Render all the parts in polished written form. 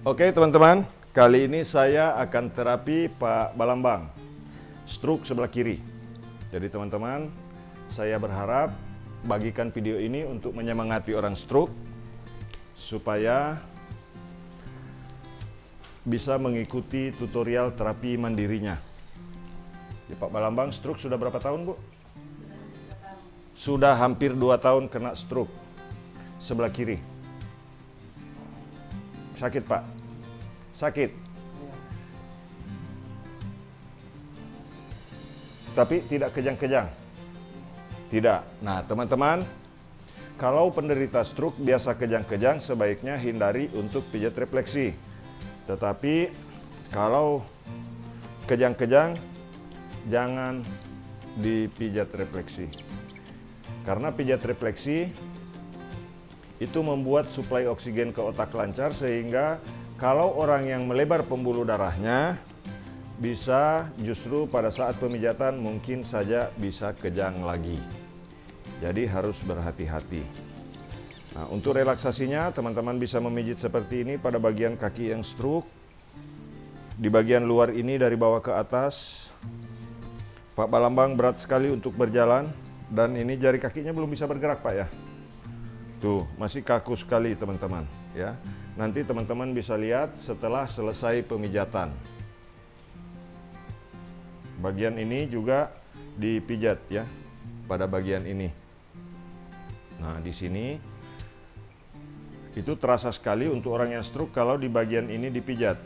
Oke teman-teman, kali ini saya akan terapi Pak Balambang, stroke sebelah kiri. Jadi teman-teman, saya berharap bagikan video ini untuk menyemangati orang stroke supaya bisa mengikuti tutorial terapi mandirinya. Ya, Pak Balambang stroke sudah berapa tahun, Bu? Sudah hampir 2 tahun kena stroke sebelah kiri. Sakit, Pak? Sakit? Tapi tidak kejang-kejang? Tidak. Nah, teman-teman, kalau penderita stroke biasa kejang-kejang, sebaiknya hindari untuk pijat refleksi. Tetapi kalau kejang-kejang, jangan dipijat refleksi. Karena pijat refleksi itu membuat suplai oksigen ke otak lancar, sehingga kalau orang yang melebar pembuluh darahnya bisa justru pada saat pemijatan mungkin saja bisa kejang lagi. Jadi harus berhati-hati. Nah, untuk relaksasinya teman-teman bisa memijit seperti ini pada bagian kaki yang stroke. Di bagian luar ini dari bawah ke atas. Pak Balambang berat sekali untuk berjalan dan ini jari kakinya belum bisa bergerak, Pak, ya. Tuh, masih kaku sekali teman-teman, ya. Nanti teman-teman bisa lihat setelah selesai pemijatan. Bagian ini juga dipijat, ya, pada bagian ini. Nah, di sini itu terasa sekali untuk orang yang stroke kalau di bagian ini dipijat.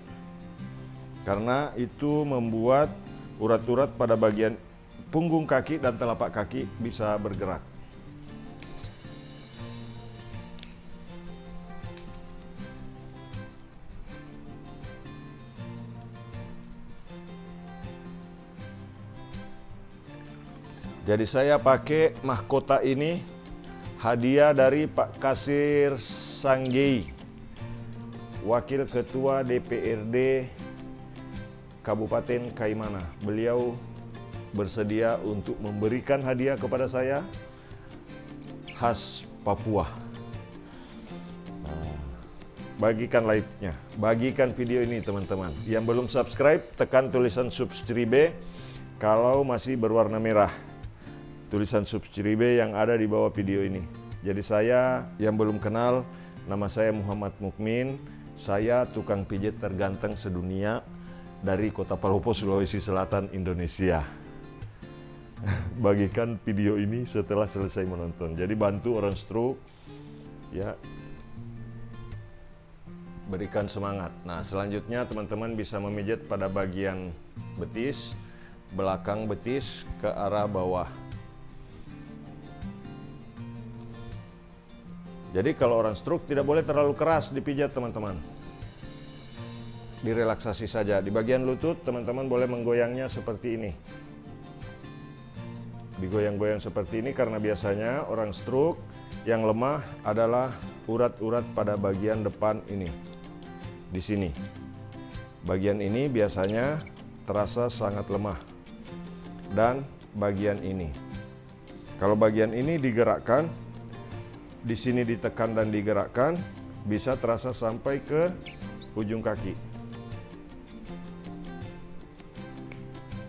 Karena itu membuat urat-urat pada bagian punggung kaki dan telapak kaki bisa bergerak. Jadi saya pakai mahkota ini hadiah dari Pak Kasir Sanggei, Wakil Ketua DPRD Kabupaten Kaimana. Beliau bersedia untuk memberikan hadiah kepada saya khas Papua. Nah, bagikan like-nya, bagikan video ini teman-teman. Yang belum subscribe, tekan tulisan subscribe kalau masih berwarna merah. Tulisan subscribe yang ada di bawah video ini. Jadi saya yang belum kenal, nama saya Muhammad Mukmin. Saya tukang pijit terganteng sedunia dari Kota Palopo, Sulawesi Selatan, Indonesia. Bagikan video ini setelah selesai menonton. Jadi bantu orang stroke, ya. Berikan semangat. Nah, selanjutnya teman-teman bisa memijit pada bagian betis, belakang betis ke arah bawah. Jadi kalau orang stroke tidak boleh terlalu keras dipijat teman-teman. Direlaksasi saja. Di bagian lutut teman-teman boleh menggoyangnya seperti ini. Digoyang-goyang seperti ini karena biasanya orang stroke yang lemah adalah urat-urat pada bagian depan ini. Di sini. Bagian ini biasanya terasa sangat lemah. Dan bagian ini. Kalau bagian ini digerakkan, di sini ditekan dan digerakkan, bisa terasa sampai ke ujung kaki.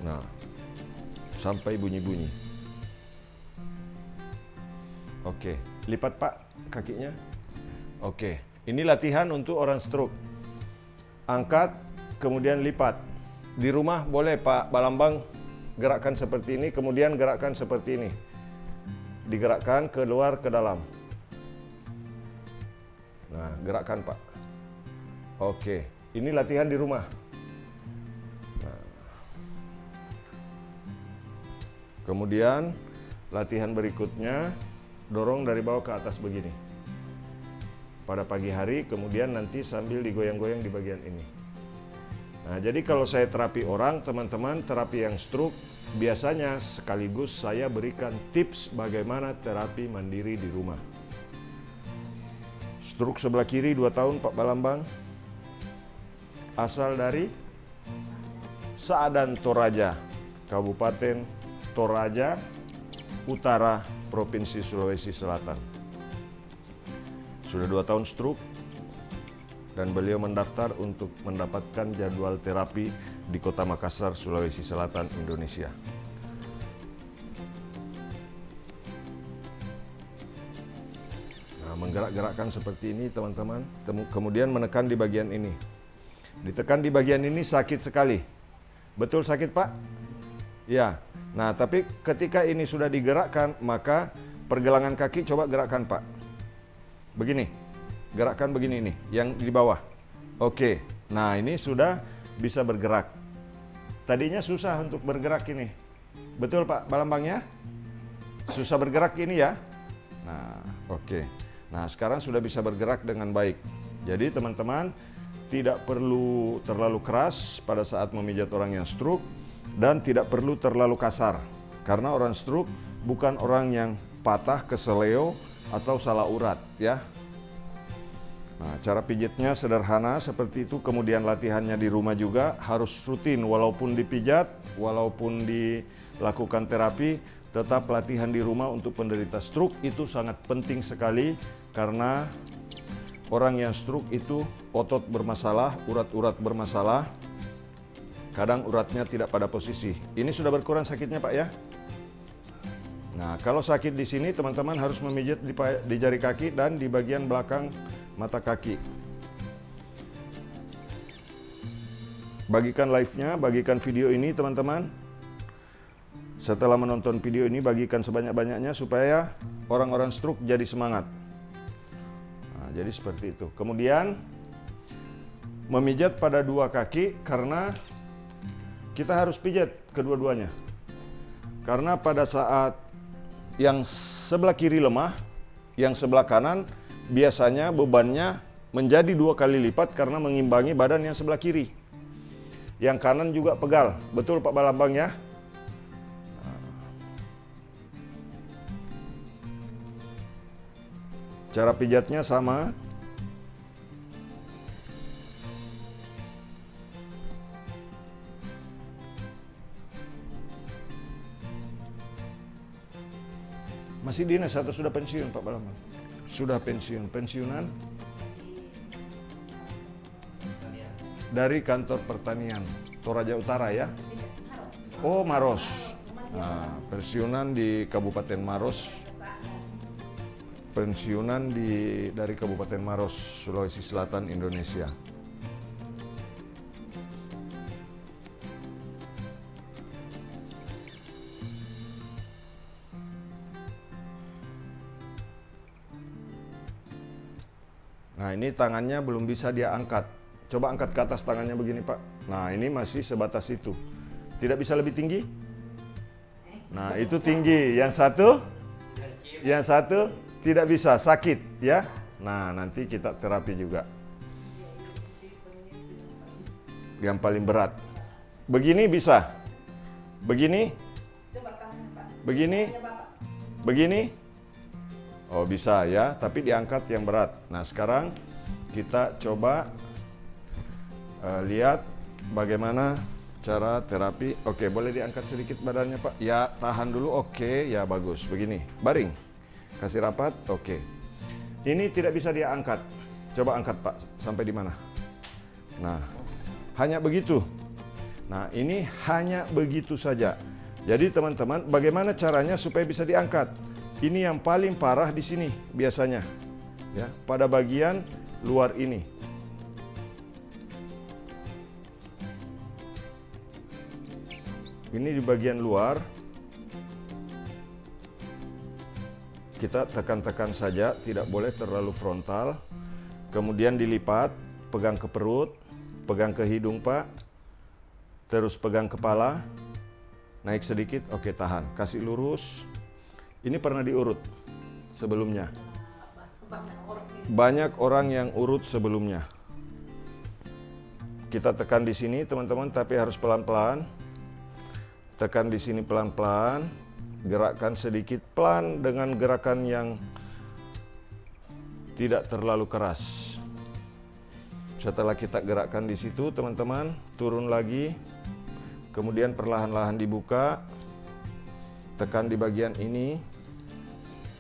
Nah, sampai bunyi-bunyi. Oke, lipat Pak kakinya. Oke, ini latihan untuk orang stroke. Angkat, kemudian lipat. Di rumah boleh Pak Balambang gerakkan seperti ini, kemudian gerakkan seperti ini. Digerakkan ke luar, ke dalam. Nah, gerakkan Pak. Oke, ini latihan di rumah. Nah. Kemudian latihan berikutnya, dorong dari bawah ke atas begini. Pada pagi hari, kemudian nanti sambil digoyang-goyang di bagian ini. Nah, jadi kalau saya terapi orang, teman-teman, terapi yang stroke, biasanya sekaligus saya berikan tips bagaimana terapi mandiri di rumah. Stroke sebelah kiri 2 tahun Pak Balambang. Asal dari Saadan Toraja, Kabupaten Toraja Utara, Provinsi Sulawesi Selatan. Sudah 2 tahun stroke dan beliau mendaftar untuk mendapatkan jadwal terapi di Kota Makassar, Sulawesi Selatan, Indonesia. Nah, menggerak-gerakkan seperti ini teman-teman, kemudian menekan di bagian ini. Ditekan di bagian ini sakit sekali. Betul sakit, Pak? Ya. Nah, tapi ketika ini sudah digerakkan, maka pergelangan kaki coba gerakkan, Pak. Begini. Gerakkan begini nih, yang di bawah. Oke. Nah, ini sudah bisa bergerak. Tadinya susah untuk bergerak ini. Betul, Pak Balambangnya? Susah bergerak ini ya. Nah, oke. Nah, sekarang sudah bisa bergerak dengan baik. Jadi, teman-teman, tidak perlu terlalu keras pada saat memijat orang yang stroke dan tidak perlu terlalu kasar. Karena orang stroke bukan orang yang patah, keseleo, atau salah urat ya. Nah, cara pijitnya sederhana seperti itu, kemudian latihannya di rumah juga harus rutin, walaupun dipijat, walaupun dilakukan terapi, tetap latihan di rumah untuk penderita stroke itu sangat penting sekali karena orang yang stroke itu otot bermasalah, urat-urat bermasalah, kadang uratnya tidak pada posisi. Ini sudah berkurang sakitnya, Pak ya? Nah, kalau sakit di sini teman-teman harus memijit di jari kaki dan di bagian belakang mata kaki. Bagikan live-nya, bagikan video ini teman-teman. Setelah menonton video ini, bagikan sebanyak-banyaknya supaya orang-orang stroke jadi semangat. Nah, jadi seperti itu. Kemudian memijat pada dua kaki karena kita harus pijat kedua-duanya. Karena pada saat yang sebelah kiri lemah, yang sebelah kanan biasanya bebannya menjadi 2 kali lipat karena mengimbangi badan yang sebelah kiri. Yang kanan juga pegal. Betul Pak Balambang ya? Cara pijatnya sama. Masih dinas atau sudah pensiun Pak Balambang? Sudah pensiun. Pensiunan? Dari kantor pertanian Toraja Utara ya? Oh, Maros. Nah, pensiunan di Kabupaten Maros. Pensiunan dari Kabupaten Maros, Sulawesi Selatan, Indonesia. Nah, ini tangannya belum bisa dia angkat. Coba angkat ke atas tangannya begini, Pak. Nah, ini masih sebatas itu. Tidak bisa lebih tinggi? Nah, itu tinggi. Yang satu tidak bisa, sakit ya. Nah, nanti kita terapi juga. Yang paling berat. Begini bisa. Begini? Begini? Begini? Oh, bisa ya, tapi diangkat yang berat. Nah, sekarang kita coba lihat bagaimana cara terapi. Oke, boleh diangkat sedikit badannya, Pak? Ya, tahan dulu. Oke, ya bagus. Begini, baring. Kasih rapat, oke. Ini tidak bisa dia angkat. Coba angkat, Pak. Sampai di mana? Nah, hanya begitu. Nah, ini hanya begitu saja. Jadi, teman-teman, bagaimana caranya supaya bisa diangkat? Ini yang paling parah di sini biasanya. Ya, pada bagian luar ini. Ini di bagian luar. Kita tekan-tekan saja, tidak boleh terlalu frontal. Kemudian dilipat, pegang ke perut, pegang ke hidung, Pak. Terus pegang kepala, naik sedikit, oke tahan. Kasih lurus. Ini pernah diurut sebelumnya. Banyak orang yang urut sebelumnya. Kita tekan di sini, teman-teman, tapi harus pelan-pelan. Tekan di sini pelan-pelan. Gerakkan sedikit pelan dengan gerakan yang tidak terlalu keras. Setelah kita gerakkan di situ, teman-teman, turun lagi. Kemudian perlahan-lahan dibuka. Tekan di bagian ini.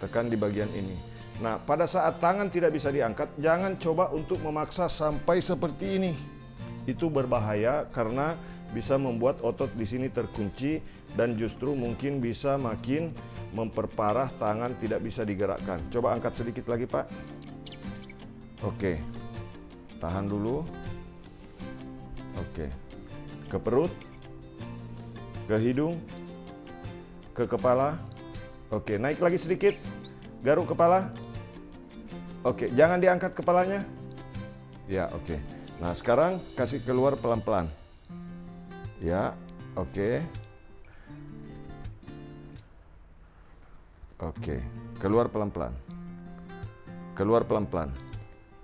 Tekan di bagian ini. Nah, pada saat tangan tidak bisa diangkat, jangan coba untuk memaksa sampai seperti ini. Itu berbahaya karena bisa membuat otot di sini terkunci dan justru mungkin bisa makin memperparah tangan tidak bisa digerakkan. Coba angkat sedikit lagi, Pak. Oke. Tahan dulu. Oke. Ke perut, ke hidung, ke kepala. Oke, naik lagi sedikit. Garuk kepala. Oke, jangan diangkat kepalanya. Ya, oke. Nah, sekarang kasih keluar pelan-pelan. Ya, oke. Oke, keluar pelan-pelan. Keluar pelan-pelan.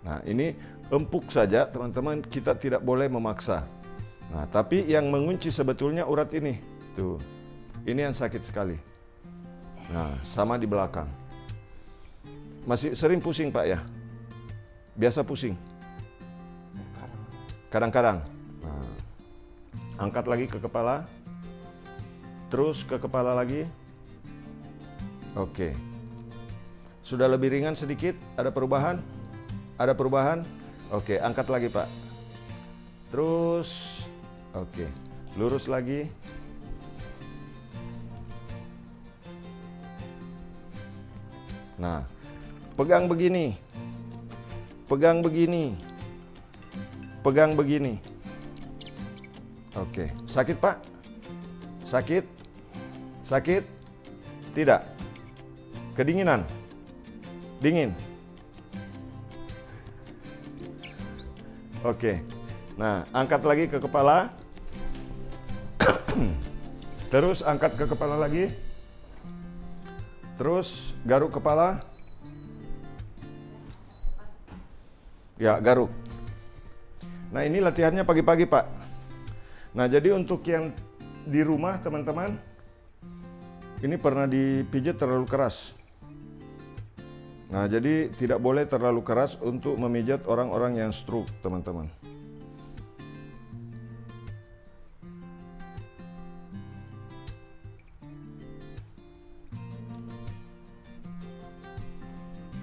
Nah, ini empuk saja, teman-teman. Kita tidak boleh memaksa. Nah, tapi yang mengunci sebetulnya urat ini. Tuh. Ini yang sakit sekali. Nah, sama di belakang. Masih sering pusing, Pak, ya? Biasa pusing? Kadang-kadang. Nah, angkat lagi ke kepala. Terus ke kepala lagi. Oke. Sudah lebih ringan sedikit? Ada perubahan? Ada perubahan? Oke, angkat lagi, Pak. Terus. Oke. Lurus lagi. Nah. Pegang begini, pegang begini, pegang begini. Oke, sakit, Pak? Sakit? Sakit? Tidak? Kedinginan? Dingin? Oke, nah angkat lagi ke kepala. Terus angkat ke kepala lagi. Terus garuk kepala. Ya, garuk. Nah, ini latihannya pagi-pagi, Pak. Nah, jadi untuk yang di rumah, teman-teman, ini pernah dipijat terlalu keras. Nah, jadi tidak boleh terlalu keras untuk memijat orang-orang yang stroke, teman-teman.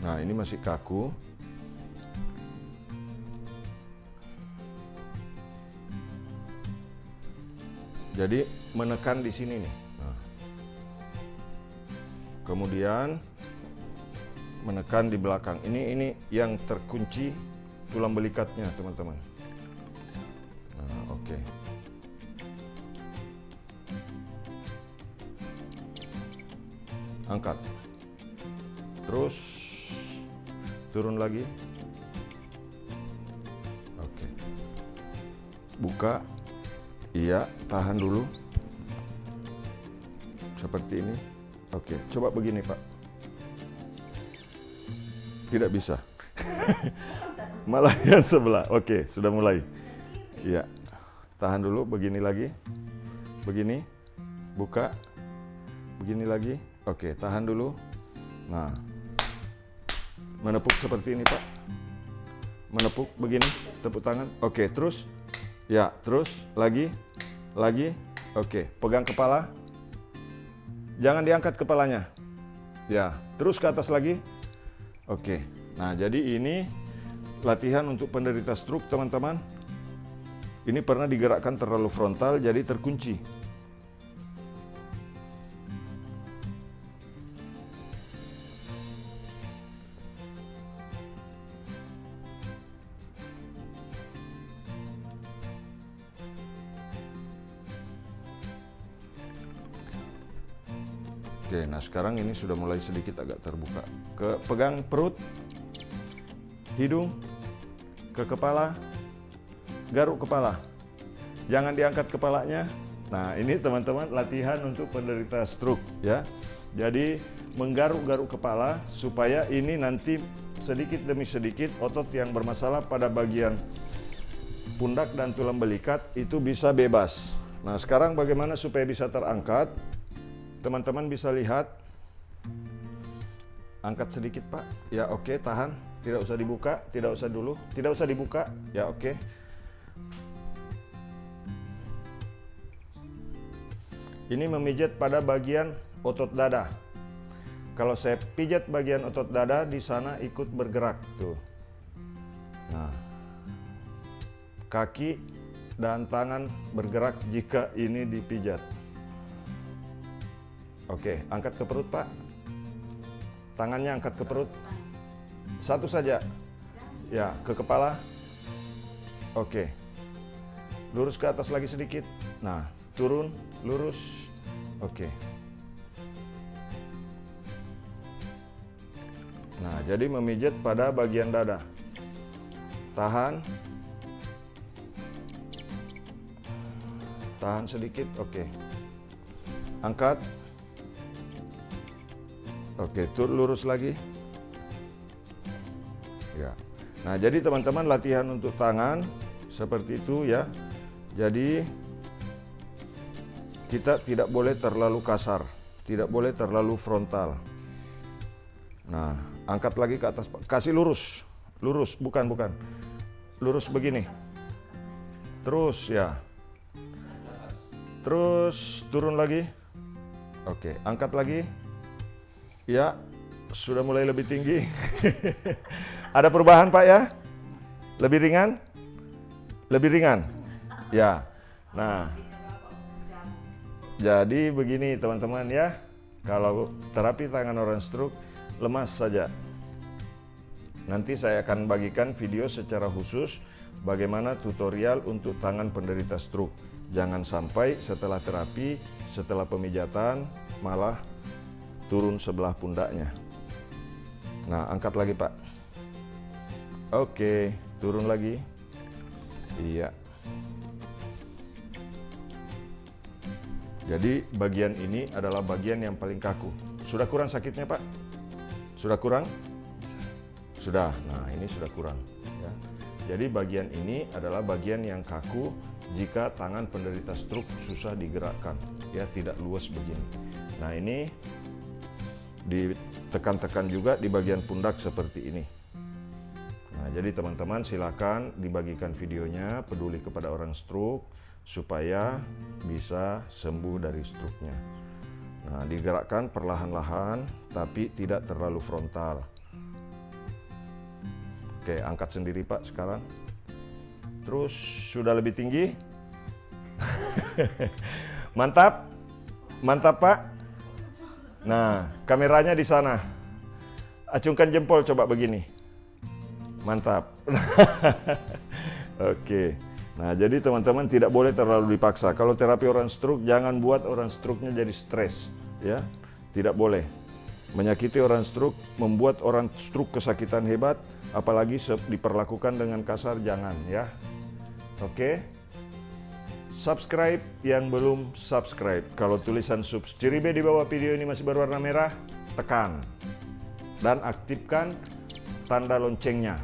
Nah, ini masih kaku. Jadi menekan di sini nih. Nah. Kemudian menekan di belakang. Ini yang terkunci tulang belikatnya, teman-teman. Nah, oke. Angkat. Terus turun lagi. Oke. Buka. Iya, tahan dulu. Seperti ini. Oke, coba begini, Pak. Tidak bisa. Malah yang sebelah. Oke, sudah mulai. Iya. Tahan dulu, begini lagi. Begini. Buka. Begini lagi. Oke, tahan dulu. Nah. Menepuk seperti ini, Pak. Menepuk begini, tepuk tangan. Oke, terus. Ya, terus lagi, oke, pegang kepala, jangan diangkat kepalanya, ya, terus ke atas lagi, oke. Nah, jadi ini latihan untuk penderita stroke, teman-teman. Ini pernah digerakkan terlalu frontal, jadi terkunci. Oke, nah sekarang ini sudah mulai sedikit agak terbuka. Pegang perut, hidung, ke kepala, garuk kepala. Jangan diangkat kepalanya. Nah, ini teman-teman latihan untuk penderita stroke ya. Jadi menggaruk-garuk kepala supaya ini nanti sedikit demi sedikit otot yang bermasalah pada bagian pundak dan tulang belikat itu bisa bebas. Nah, sekarang bagaimana supaya bisa terangkat? Teman-teman bisa lihat, angkat sedikit, Pak. Ya, oke, tahan. Tidak usah dibuka, tidak usah dulu. Tidak usah dibuka, ya oke. Ini memijat pada bagian otot dada. Kalau saya pijat bagian otot dada, di sana ikut bergerak tuh. Nah, kaki dan tangan bergerak jika ini dipijat. Oke, angkat ke perut, Pak. Tangannya angkat ke perut. Satu saja. Ya, ke kepala. Oke. Lurus ke atas lagi sedikit. Nah, turun, lurus. Oke. Nah, jadi memijat pada bagian dada. Tahan. Tahan sedikit, oke. Angkat. Oke, lurus lagi. Ya. Nah, jadi teman-teman latihan untuk tangan seperti itu ya. Jadi kita tidak boleh terlalu kasar, tidak boleh terlalu frontal. Nah, angkat lagi ke atas, kasih lurus. Lurus, bukan. Lurus begini. Terus ya. Terus turun lagi. Oke, angkat lagi. Ya, sudah mulai lebih tinggi. Ada perubahan, Pak ya? Lebih ringan? Lebih ringan? Ya. Nah, jadi begini teman-teman ya. Kalau terapi tangan orang stroke, lemas saja. Nanti saya akan bagikan video secara khusus bagaimana tutorial untuk tangan penderita stroke. Jangan sampai setelah terapi, setelah pemijatan, malah turun sebelah pundaknya. Nah, angkat lagi, Pak. Oke, turun lagi. Iya. Jadi bagian ini adalah bagian yang paling kaku. Sudah kurang sakitnya, Pak? Sudah kurang? Sudah. Nah, ini sudah kurang. Ya. Jadi bagian ini adalah bagian yang kaku jika tangan penderita stroke susah digerakkan. Ya, tidak luas begini. Nah, ini ditekan-tekan juga di bagian pundak seperti ini. Nah, jadi teman-teman silakan dibagikan videonya, peduli kepada orang stroke supaya bisa sembuh dari stroke-nya. Nah, digerakkan perlahan-lahan tapi tidak terlalu frontal. Oke, angkat sendiri, Pak, sekarang. Terus sudah lebih tinggi. Mantap. Mantap, Pak. Nah, kameranya di sana. Acungkan jempol coba begini. Mantap. Oke. Nah, jadi teman-teman tidak boleh terlalu dipaksa. Kalau terapi orang stroke, jangan buat orang stroke-nya jadi stres, ya. Tidak boleh. Menyakiti orang stroke, membuat orang stroke kesakitan hebat, apalagi diperlakukan dengan kasar, jangan, ya. Oke. Subscribe yang belum subscribe. Kalau tulisan Ciri B di bawah video ini masih berwarna merah, tekan. Dan aktifkan tanda loncengnya.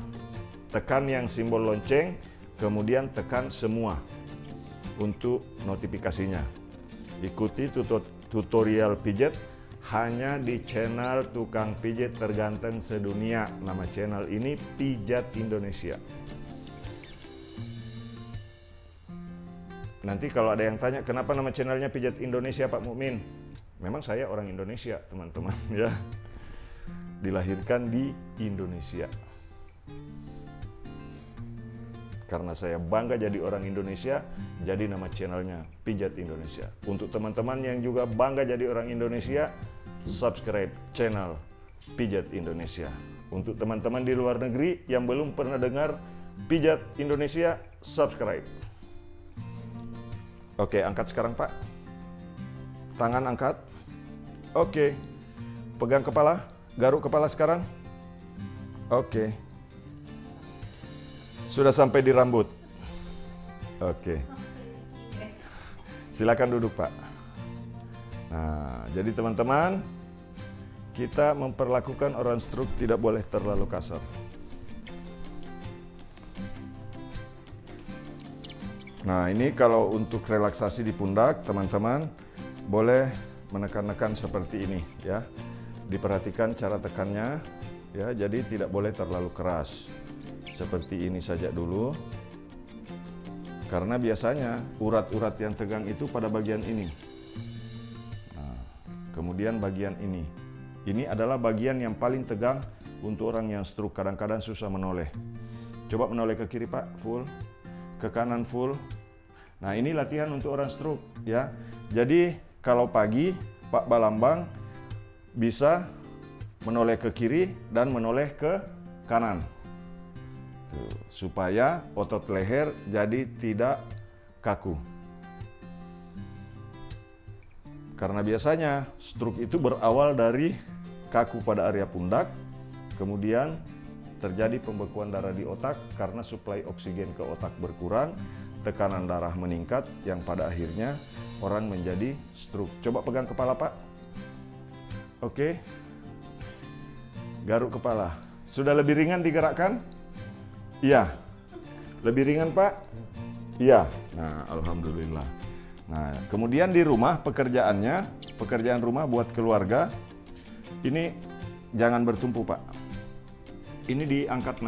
Tekan yang simbol lonceng, kemudian tekan semua untuk notifikasinya. Ikuti tutorial pijat hanya di channel Tukang Pijat Terganteng Sedunia. Nama channel ini Pijat Indonesia. Nanti kalau ada yang tanya, kenapa nama channelnya Pijat Indonesia, Pak Mukmin? Memang saya orang Indonesia, teman-teman, ya. Dilahirkan di Indonesia. Karena saya bangga jadi orang Indonesia, jadi nama channelnya Pijat Indonesia. Untuk teman-teman yang juga bangga jadi orang Indonesia, subscribe channel Pijat Indonesia. Untuk teman-teman di luar negeri yang belum pernah dengar Pijat Indonesia, subscribe. Oke, angkat sekarang, Pak. Tangan angkat. Oke. Pegang kepala, garuk kepala sekarang. Oke. Sudah sampai di rambut. Oke. Silakan duduk, Pak. Nah, jadi teman-teman, kita memperlakukan orang stroke tidak boleh terlalu kasar. Nah, ini kalau untuk relaksasi di pundak, teman-teman boleh menekan-nekan seperti ini, ya. Diperhatikan cara tekannya, ya. Jadi tidak boleh terlalu keras. Seperti ini saja dulu. Karena biasanya urat-urat yang tegang itu pada bagian ini. Nah, kemudian bagian ini. Ini adalah bagian yang paling tegang untuk orang yang stroke, kadang-kadang susah menoleh. Coba menoleh ke kiri Pak, full. Ke kanan full. Nah ini latihan untuk orang stroke ya. Jadi kalau pagi Pak Balambang bisa menoleh ke kiri dan menoleh ke kanan. Tuh, supaya otot leher jadi tidak kaku. Karena biasanya stroke itu berawal dari kaku pada area pundak, kemudian terjadi pembekuan darah di otak karena suplai oksigen ke otak berkurang, tekanan darah meningkat yang pada akhirnya orang menjadi stroke. Coba pegang kepala Pak. Oke. Garuk kepala. Sudah lebih ringan digerakkan? Iya. Lebih ringan Pak? Iya. Nah, alhamdulillah. Nah, kemudian di rumah pekerjaan rumah buat keluarga, ini jangan bertumpu Pak. Ini diangkat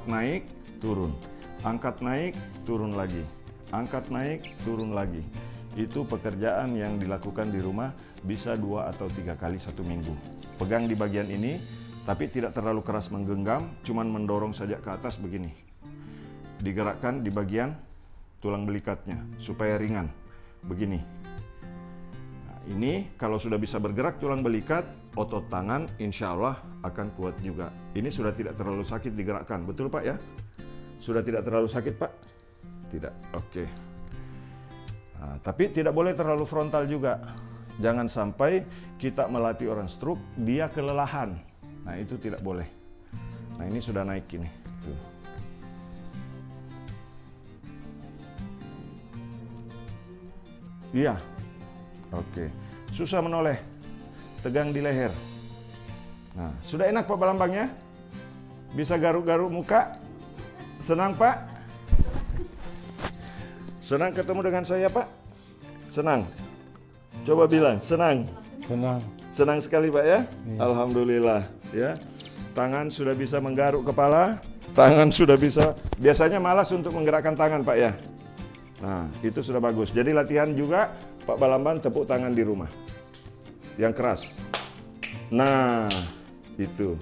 naik, turun. Angkat naik, turun lagi. Angkat naik, turun lagi. Itu pekerjaan yang dilakukan di rumah bisa 2 atau 3 kali 1 minggu. Pegang di bagian ini, tapi tidak terlalu keras menggenggam, cuman mendorong saja ke atas begini. Digerakkan di bagian tulang belikatnya supaya ringan begini. Nah, ini kalau sudah bisa bergerak tulang belikat, otot tangan insya Allah akan kuat juga. Ini sudah tidak terlalu sakit digerakkan, betul Pak ya? Sudah tidak terlalu sakit Pak? Tidak, oke. Nah, tapi tidak boleh terlalu frontal juga. Jangan sampai kita melatih orang stroke dia kelelahan. Nah itu tidak boleh. Nah ini sudah naik ini. Tuh. Iya, oke. Susah menoleh, tegang di leher. Nah, sudah enak Pak Balambangnya? Bisa garuk-garuk muka? Senang Pak? Senang ketemu dengan saya Pak? Senang? Coba bilang, senang? Senang. Senang sekali Pak ya? Iya. Alhamdulillah ya. Tangan sudah bisa menggaruk kepala, tangan sudah bisa, biasanya malas untuk menggerakkan tangan Pak ya? Nah, itu sudah bagus. Jadi latihan juga Pak Balambang tepuk tangan di rumah. Yang keras. Nah, itu.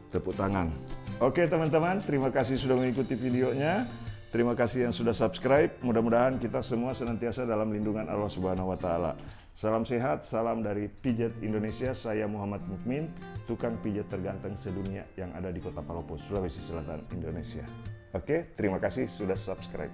Tepuk tangan. Oke teman-teman, terima kasih sudah mengikuti videonya. Terima kasih yang sudah subscribe. Mudah-mudahan kita semua senantiasa dalam lindungan Allah Subhanahu wa taala. Salam sehat, salam dari Pijat Indonesia. Saya Muhammad Mukmin, tukang pijat terganteng sedunia yang ada di Kota Palopo, Sulawesi Selatan, Indonesia. Oke, terima kasih sudah subscribe.